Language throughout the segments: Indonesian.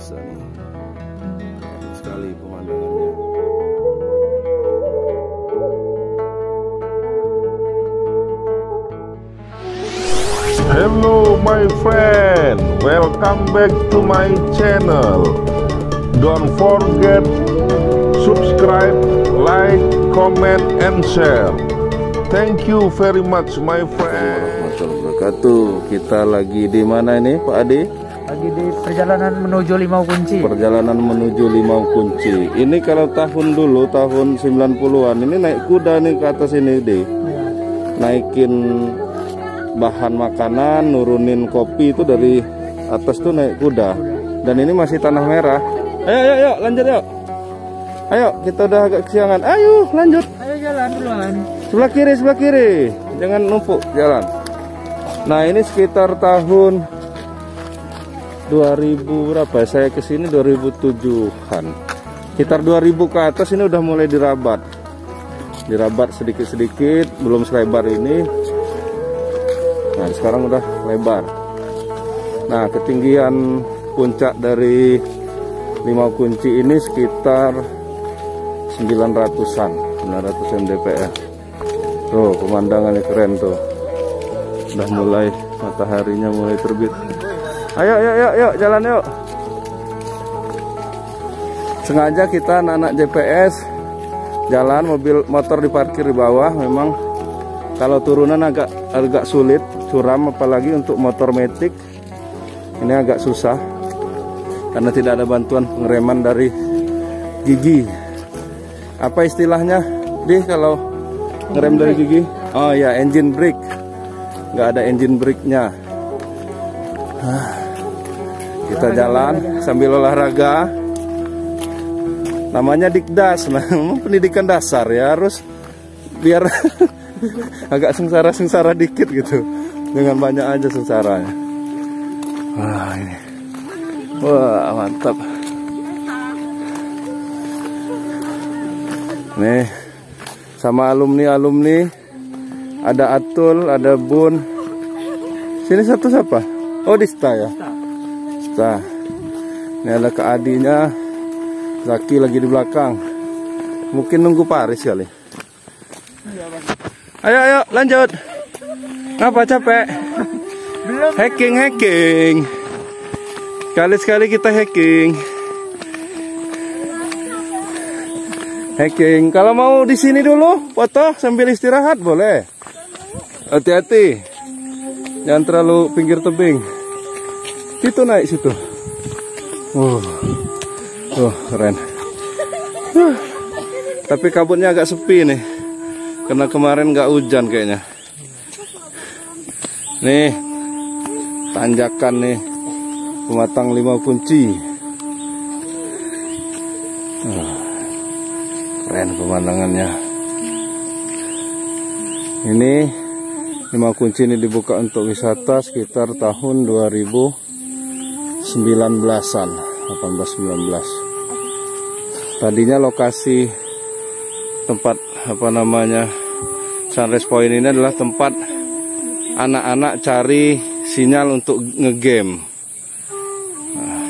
biasa nih. Keren sekali pemandangannya. Hello my friend, welcome back to my channel. Don't forget subscribe, like, comment, and share. Thank you very much my friend. Warahmatullahi wabarakatuh. Kita lagi di mana ini Pak Adi? Lagi di perjalanan menuju Limau Kunci. Perjalanan menuju Limau Kunci. Ini kalau tahun dulu, tahun 90-an, ini naik kuda nih ke atas ini deh. Ya. Naikin bahan makanan, nurunin kopi itu dari atas tuh naik kuda. Dan ini masih tanah merah. Ayo, lanjut yuk. Ayo, kita udah agak kesiangan. Ayo, lanjut. Ayo jalan duluan. Sebelah kiri. Jangan numpuk jalan. Nah, ini sekitar tahun 2000 berapa? Saya kesini 2007-an. Sekitar 2000 ke atas ini udah mulai dirabat. Dirabat sedikit-sedikit, belum selebar ini. Nah, sekarang udah lebar. Nah, ketinggian puncak dari Limau Kunci ini sekitar 900 mdpl. Tuh, pemandangannya keren tuh. Udah mulai, mataharinya mulai terbit. Ayo, jalan yuk. Sengaja kita anak-anak JPS jalan, mobil motor diparkir di bawah. Memang kalau turunan agak sulit, curam, apalagi untuk motor metik. Ini agak susah karena tidak ada bantuan pengereman dari gigi. Apa istilahnya, Di, kalau ngerem dari gigi? Oh ya, engine brake. Nggak ada engine brake-nya. Kita jalan sambil olahraga. Namanya Dikdas, nah, pendidikan dasar ya, harus biar agak sengsara dikit gitu. Dengan banyak aja sengsaranya. Wah, ini. Wah, mantap. Nih, sama alumni. Ada Atul, ada Bun. Sini satu siapa? Oh, Dista ya. Dista. Ini ada Kak Adinya. Zaki lagi di belakang. Mungkin nunggu Paris kali. Ayo, lanjut. Ngapa capek? Hacking. Sekali kita hacking. Kalau mau di sini dulu foto sambil istirahat boleh. Hati-hati. Jangan terlalu pinggir tebing. Itu naik situ. Keren. Tapi kabutnya agak sepi nih. Karena kemarin nggak hujan kayaknya. Nih, tanjakan nih, pematang Limau Kunci. Keren pemandangannya. Ini Limau Kunci ini dibuka untuk wisata sekitar tahun 2019-an, 18-19. Tadinya lokasi tempat Sunrise Point ini adalah tempat anak-anak cari sinyal untuk ngegame. Nah,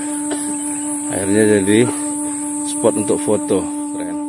akhirnya jadi spot untuk foto. Keren.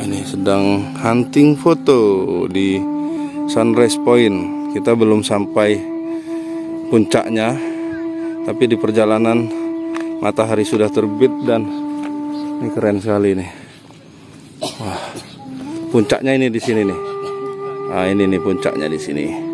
Ini sedang hunting foto di Sunrise Point. Kita belum sampai puncaknya, tapi di perjalanan matahari sudah terbit dan ini keren sekali nih. Wah, puncaknya ini di sini nih. Nah, ini nih puncaknya di sini.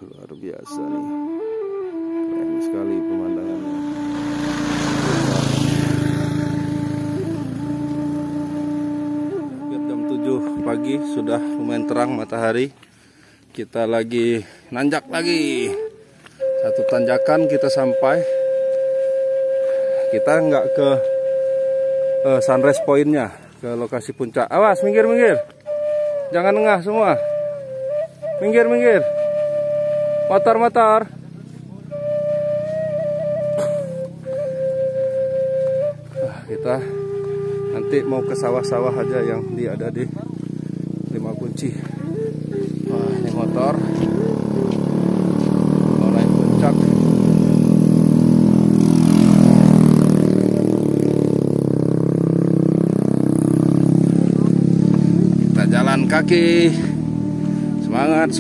Luar biasa nih, keren sekali pemandangannya. Hampir jam 7 pagi, sudah lumayan terang matahari. Kita lagi nanjak lagi, satu tanjakan kita sampai. Kita nggak ke sunrise pointnya, ke lokasi puncak. Awas, minggir, jangan nengah semua, minggir. Motor. Kita nanti mau ke sawah-sawah aja yang ada di Lima Kunci. Wah, ini motor mau naik puncak. Kita jalan kaki. Semangat.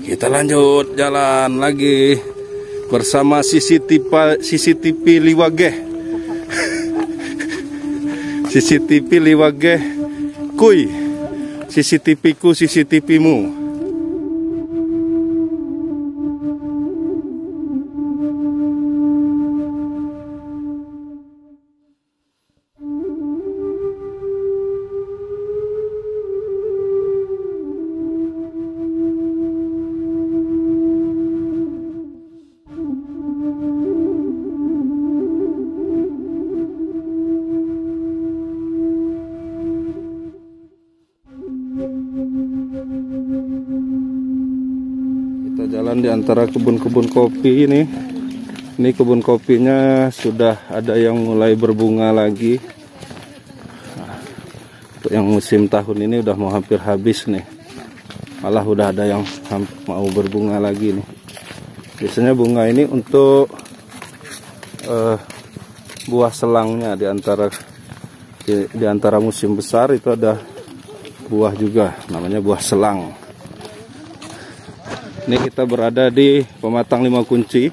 Kita lanjut jalan lagi bersama CCTV Liwageh. CCTV Liwageh kuy. CCTV ku CCTV mu. Kita jalan di antara kebun-kebun kopi ini. Ini kebun kopinya sudah ada yang mulai berbunga lagi. Nah, untuk yang musim tahun ini udah mau hampir habis nih. Malah udah ada yang mau berbunga lagi nih. Biasanya bunga ini untuk buah selangnya di antara musim besar itu ada buah juga, namanya buah selang. Ini kita berada di Pematang Lima Kunci.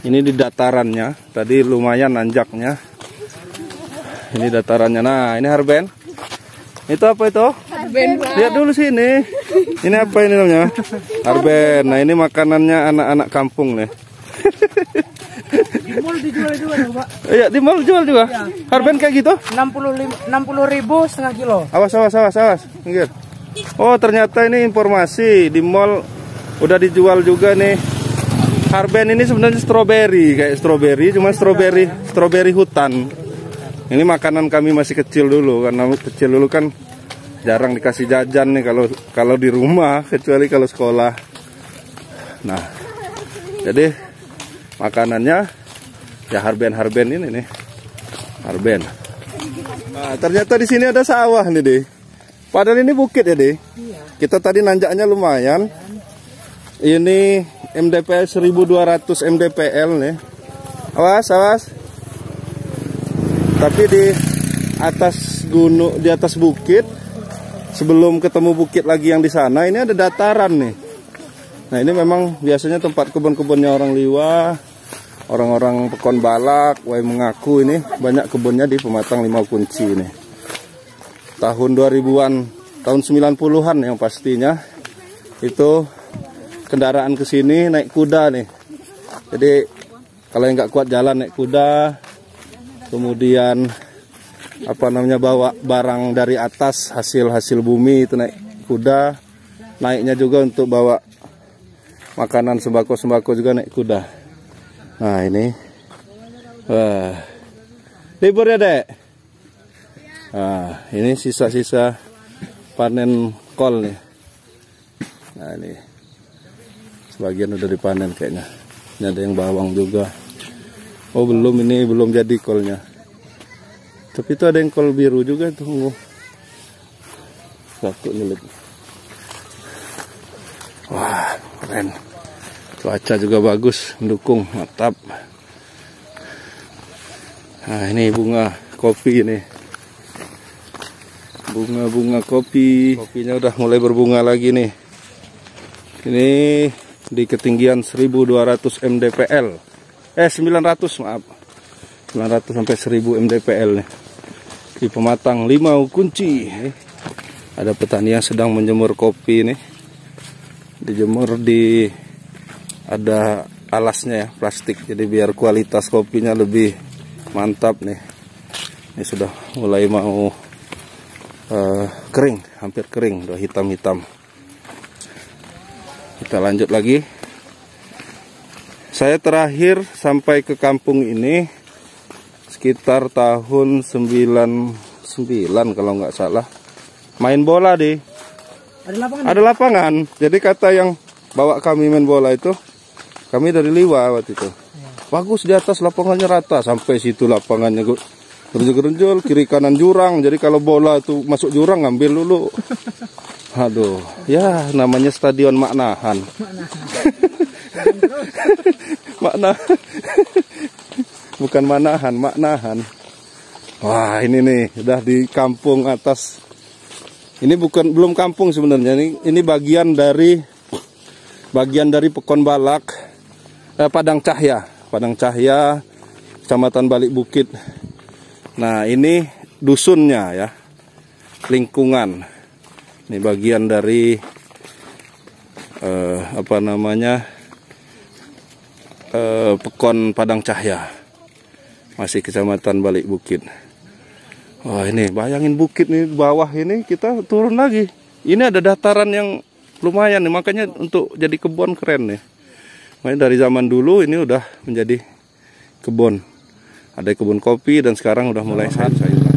Ini di datarannya. Tadi lumayan nanjaknya. Ini datarannya. Nah, ini Harben. Itu apa itu? Harben. Lihat dulu sini. Ini apa ini namanya? Harben. Nah, ini makanannya anak-anak kampung nih. Di mall dijual juga, Pak. Iya, di mall jual juga. Ya. Harben kayak gitu? 60.000 setengah kilo. Awas. Minggir. Oh, ternyata ini informasi di mall udah dijual juga nih. Harben ini sebenarnya stroberi, kayak stroberi, cuma stroberi hutan. Ini makanan kami masih kecil dulu, karena kecil dulu kan jarang dikasih jajan nih kalau di rumah, kecuali kalau sekolah. Nah, jadi makanannya ya harben ini nih, harben. Nah, ternyata di sini ada sawah nih deh. Padahal ini bukit ya deh. Kita tadi nanjaknya lumayan. Ini MDPL 1200 MDPL nih. Awas. Tapi di atas gunung, di atas bukit, sebelum ketemu bukit lagi yang di sana, ini ada dataran nih. Nah, ini memang biasanya tempat kebun-kebunnya orang Liwa, orang-orang Pekon Balak, Wai mengaku ini banyak kebunnya di Pematang Lima Kunci ini. tahun 2000-an, tahun 90-an yang pastinya. Itu kendaraan ke sini naik kuda nih. Jadi kalau yang nggak kuat jalan naik kuda, kemudian apa namanya bawa barang dari atas, hasil bumi itu naik kuda. Naiknya juga untuk bawa makanan sembako juga naik kuda. Nah ini, wah, libur ya dek. Nah ini sisa-sisa panen kol nih. Nah ini sebagian udah dipanen kayaknya. Ini ada yang bawang juga. Oh belum, ini belum jadi kolnya. Tapi itu ada yang kol biru juga tuh. Satu nyelip. Wah keren. Cuaca juga bagus, mendukung, mantap. Nah ini bunga kopi ini. Bunga kopi. Kopinya udah mulai berbunga lagi nih. Ini di ketinggian 1200 mdpl. 900 maaf. 900 sampai 1000 mdpl nih. Di Pematang Limau Kunci. Ada petani yang sedang menjemur kopi nih. Dijemur di ada alasnya ya, plastik. Jadi biar kualitas kopinya lebih mantap nih. Ini sudah mulai mau kering, hampir kering, udah hitam-hitam. Kita lanjut lagi. Saya terakhir sampai ke kampung ini sekitar tahun 99 kalau nggak salah. Main bola deh. Ada lapangan. Jadi kata yang bawa kami main bola itu, kami dari Liwa waktu itu. Bagus di atas lapangannya rata. Sampai situ lapangannya gerenjol, kiri kanan jurang. Jadi kalau bola itu masuk jurang ngambil dulu. Aduh, ya namanya stadion Maknahan. Bukan Manahan, Maknahan. Wah, ini nih udah di kampung atas. Ini belum kampung sebenarnya. Ini bagian dari Pekon Balak, Padang Cahya, Kecamatan Balik Bukit. Nah, ini dusunnya ya. Lingkungan. Ini bagian dari Pekon Padang Cahya, masih Kecamatan Balik Bukit. Wah ini bayangin bukit nih bawah ini, kita turun lagi. Ini ada dataran yang lumayan nih, makanya untuk jadi kebun keren nih. Makanya dari zaman dulu ini udah menjadi kebun. Ada kebun kopi dan sekarang udah mulai sayur-sayuran.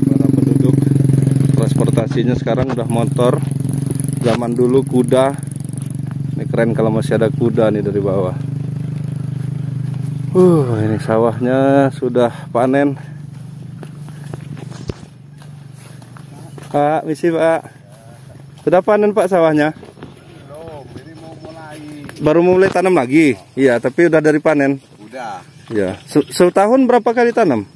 Para penduduk transportasinya sekarang udah motor. Zaman dulu kuda. Ini keren kalau masih ada kuda nih dari bawah. Ini sawahnya sudah panen. Pak, misi Pak. Sudah panen Pak sawahnya? Belum, ini mau mulai. Baru mulai tanam lagi? Iya, tapi udah dari panen? Udah. Iya. Setahun berapa kali tanam?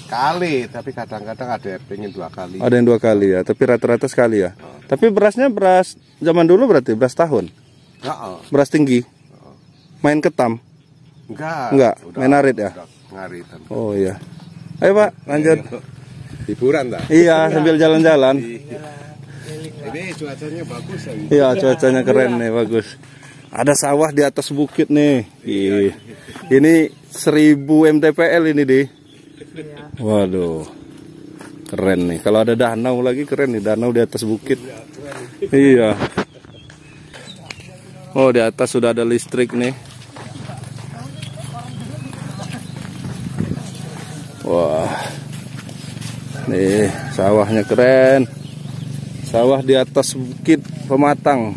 Kali, tapi kadang-kadang ada yang pengen 2 kali. Ada yang 2 kali ya, tapi rata-rata sekali ya. Tapi berasnya beras zaman dulu berarti beras tahun? Beras tinggi? Main ketam? Enggak, main arit ya? Ngaritan. Oh iya. Ayo Pak, lanjut. Hiburan tak? Iya, sambil jalan-jalan. Ini cuacanya bagus ya. Iya, cuacanya keren nih, bagus. Ada sawah di atas bukit nih. Ini 1000 mdpl ini deh. Waduh, keren nih. Kalau ada danau lagi keren nih, danau di atas bukit. Iya. Oh, di atas sudah ada listrik nih. Wah, nih sawahnya keren. Sawah di atas bukit Pematang.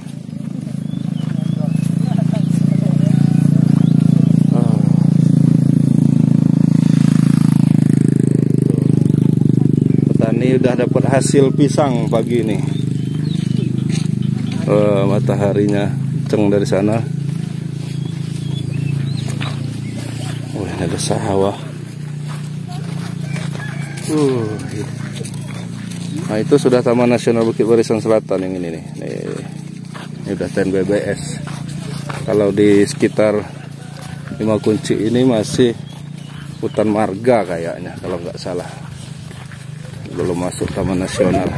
Petani udah dapat hasil pisang pagi ini. Mataharinya kenceng dari sana. Oh, ini ada sawah. Nah itu sudah Taman Nasional Bukit Barisan Selatan yang ini nih. Ini udah TNBBS. Kalau di sekitar Limau Kunci ini masih hutan marga kayaknya kalau nggak salah, belum masuk taman nasional.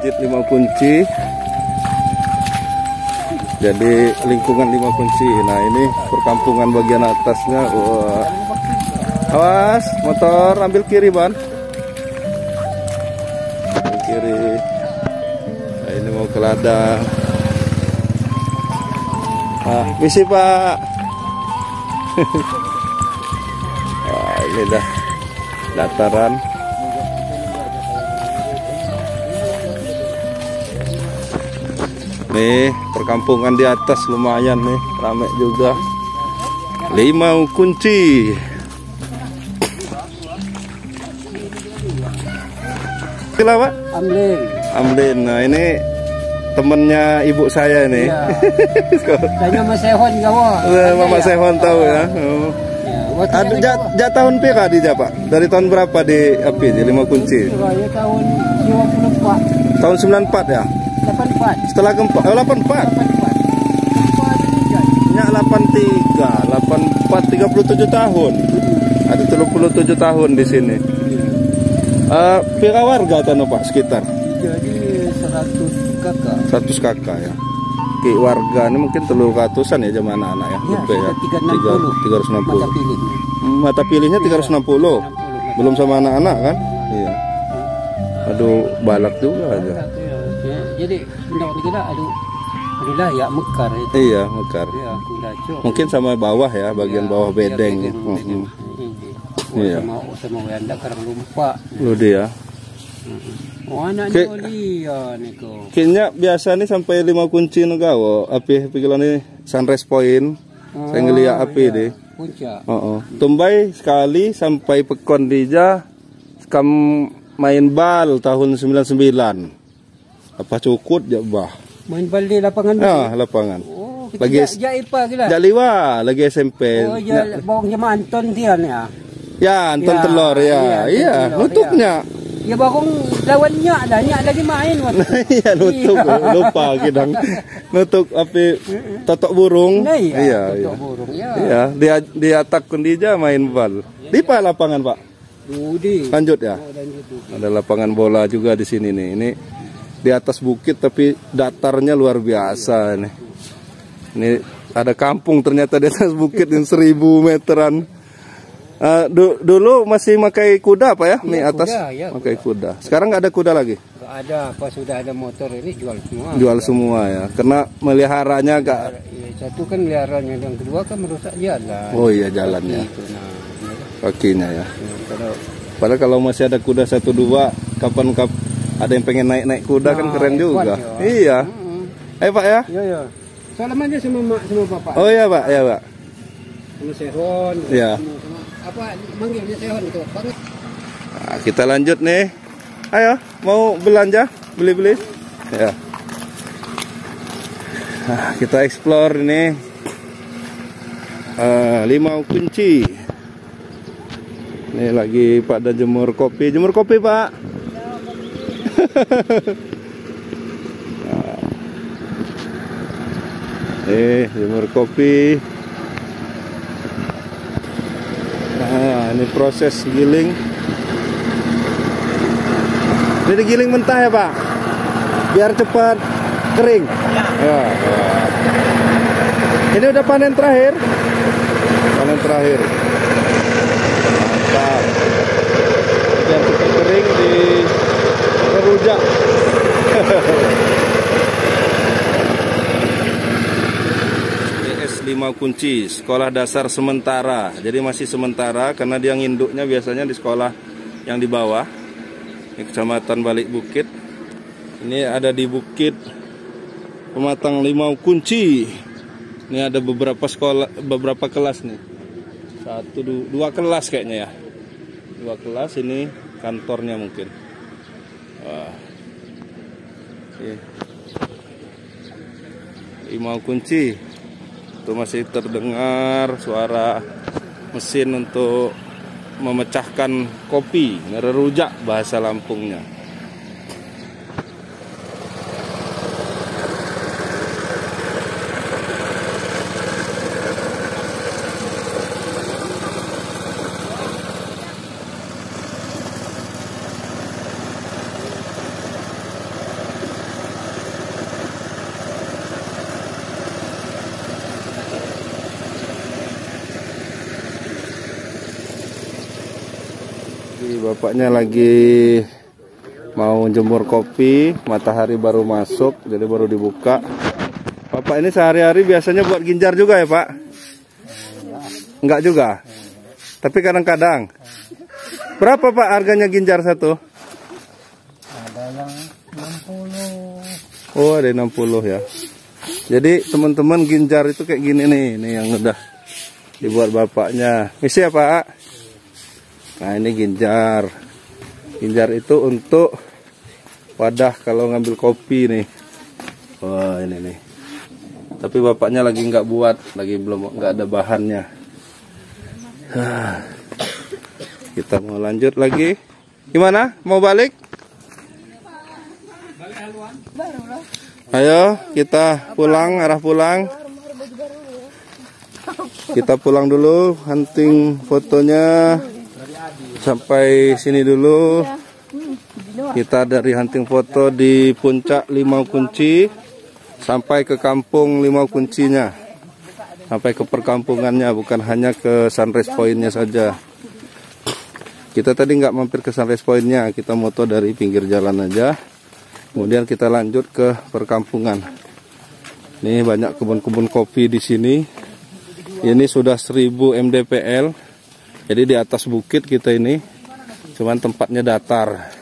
Masjid 5 Kunci, jadi lingkungan 5 Kunci. Nah ini perkampungan bagian atasnya. Wah. Awas motor, ambil kiri ban, ambil kiri. Nah, ini mau ke ladang. Ah, misi Pak. Wah, ini dah dataran. Nih perkampungan di atas lumayan nih, rame juga. 5 Kunci. Gila Pak? Amlin. Amlin. Nah ini temennya ibu saya nih. Ya. Saya Mama Sehon gawa. Mama Sehon tahu ya. Oh. Ya, Ada tahun pira di Pak? Dari tahun berapa di api di 5 Kunci? ya tahun 94. Tahun 94 ya? 84. Setelah gempa 84. 84. Nya 84 37 tahun. Ada 37 tahun di sini. Pira warga atau Pak sekitar? Jadi 100 kakak. 100 kakak ya. Ki warga ini mungkin 300-an ya zaman anak-anak ya. Ya, Lebih ya. 360. Mata pilih. Mata pilihnya 360. Belum sama anak-anak kan? Iya. Aduh, balak juga aja. Ya, jadi menurut kita aduh ya mekar itu. Iya, mekar. Ya, Mungkin sama bawah ya, bagian bawah bedeng. Iya. Sama wanda karang lupa. Lu dia. Oh, anaknya Olia niko. Kayaknya biasa nih sampai 5 Kunci negawo, api pikiran ini Sunrise Point. Saya ngeliat api deh. Puncak. Tumbai sekali sampai Pekon Dija kam main bal tahun 99. Apa cukut ya bah? Main bal di lapangan. Ah, lapangan. Oh, lagi Jaipa gila. Jaliwa lagi SMP. Oh, ya bawang jema Anton dia ya. Ya, Anton Ya, telur ya. Iya, nutupnya. Ya bawang lawannya ada lagi main waktu. Iya, nutup. Lupa kidang. Nutup api totok burung. Nah, iya. totok burung ya. Iya, dia atak kundija main bal. Di Pak lapangan, Pak? Budi. Lanjut ya. Ada lapangan bola juga di sini nih. Ini di atas bukit tapi datarnya luar biasa nih. Ini ada kampung ternyata di atas bukit yang 1000 meteran. Dulu masih pakai kuda Pak ya? Nih atas pakai kuda. Sekarang nggak ada kuda lagi? Nggak ada, pas sudah ada motor ini jual semua. Jual semua ya. Karena meliharanya agak. Satu kan meliharanya, yang kedua kan merusak jalan. Oh iya jalannya. Kakinya ya. Padahal kalau masih ada kuda 1 2, kapan ada yang pengen naik kuda kan keren juga. Iya. Ayo Pak ya. Iya. Salam aja sama Bapak. Oh iya Pak, ya Pak. Sama Sehon. Iya. Apa manggilnya Sehon itu banget. Nah, kita lanjut nih. Ayo, mau belanja, beli-beli. Ya. Nah, kita explore ini 5 Kunci. Ini lagi pada jemur kopi. Jemur kopi Pak. Jemur kopi. Nah, ini proses giling. Ini digiling mentah ya Pak, biar cepat kering. Ya. Ini udah panen terakhir. Panen terakhir. Mantap. Biar cepat kering di rujak. PS 5 Kunci, sekolah dasar sementara. Jadi masih sementara karena dia nginduknya biasanya di sekolah yang di bawah. Ini Kecamatan Balik Bukit. Ini ada di Bukit Pematang Limau Kunci. Ini ada beberapa sekolah, beberapa kelas nih. 2 kelas kayaknya ya. 2 kelas, ini kantornya mungkin. Wah. Limau Kunci. Itu masih terdengar suara mesin untuk memecahkan kopi, ngererujak bahasa Lampungnya. Bapaknya lagi mau jemur kopi, matahari baru masuk, jadi baru dibuka. Bapak ini sehari-hari biasanya buat ginjar juga ya Pak? Enggak juga? Tapi kadang-kadang. Berapa Pak harganya ginjar satu? Ada yang 60. Oh, ada 60 ya. Jadi teman-teman, ginjar itu kayak gini nih, ini yang udah dibuat bapaknya. Misi ya Pak? Nah, ini ginjar. Ginjar itu untuk wadah kalau ngambil kopi nih. Wah, ini nih. Tapi bapaknya lagi nggak buat, nggak ada bahannya. Kita mau lanjut lagi. Gimana? Mau balik? Ayo, kita pulang, arah pulang. Kita pulang dulu, hunting fotonya. Sampai sini dulu. Kita dari hunting foto di puncak Limau Kunci sampai ke kampung Limau Kuncinya, sampai ke perkampungannya, bukan hanya ke sunrise pointnya saja. Kita tadi nggak mampir ke sunrise pointnya, kita moto dari pinggir jalan aja. Kemudian kita lanjut ke perkampungan. Ini banyak kebun-kebun kopi di sini. Ini sudah 1000 mdpl. Jadi di atas bukit kita ini, cuman tempatnya datar.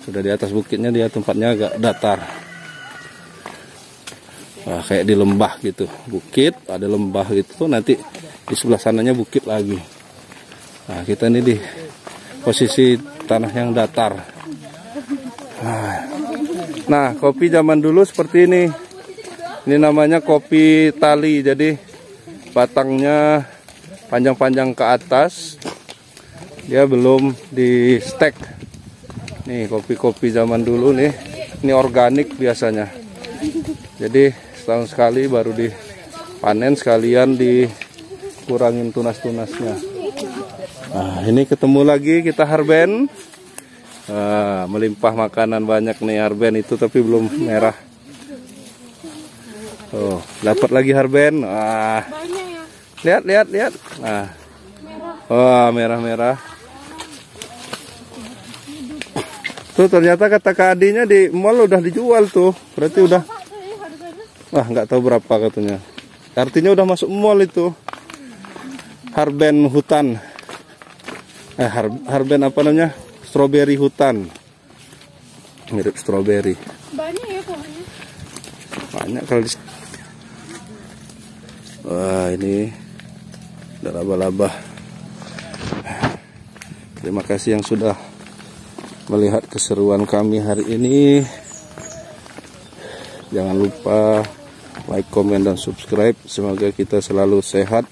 Sudah di atas bukitnya, dia tempatnya agak datar. Wah, kayak di lembah gitu. Bukit, ada lembah gitu. Nanti di sebelah sananya bukit lagi. Nah, kita ini di posisi tanah yang datar. Nah, kopi zaman dulu seperti ini. Ini namanya kopi tali. Jadi batangnya panjang-panjang ke atas, dia belum di stek. Nih kopi-kopi zaman dulu nih, ini organik biasanya. Jadi setahun sekali baru dipanen, sekalian dikurangin tunas-tunasnya. Nah, ini ketemu lagi kita harben. Melimpah makanan banyak nih harben itu, tapi belum merah. Oh, dapat lagi harben. Lihat. Nah. Wah, merah-merah. Tuh ternyata kata Kak Adinya di mall udah dijual tuh. Berarti udah. Wah, nggak tahu berapa katanya. Artinya udah masuk mall itu. Harben hutan. Harben apa namanya? Strawberry hutan. Mirip strawberry. Banyak ya pohonnya. Banyak kalau di. Wah, ini ada laba-laba. Terima kasih yang sudah melihat keseruan kami hari ini. Jangan lupa like, komen, dan subscribe. Semoga kita selalu sehat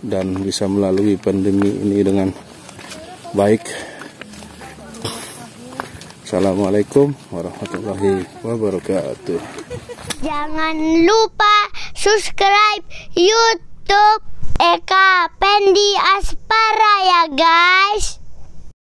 dan bisa melalui pandemi ini dengan baik. Assalamualaikum warahmatullahi wabarakatuh. Jangan lupa subscribe YouTube Eka Pendi Aspara ya guys.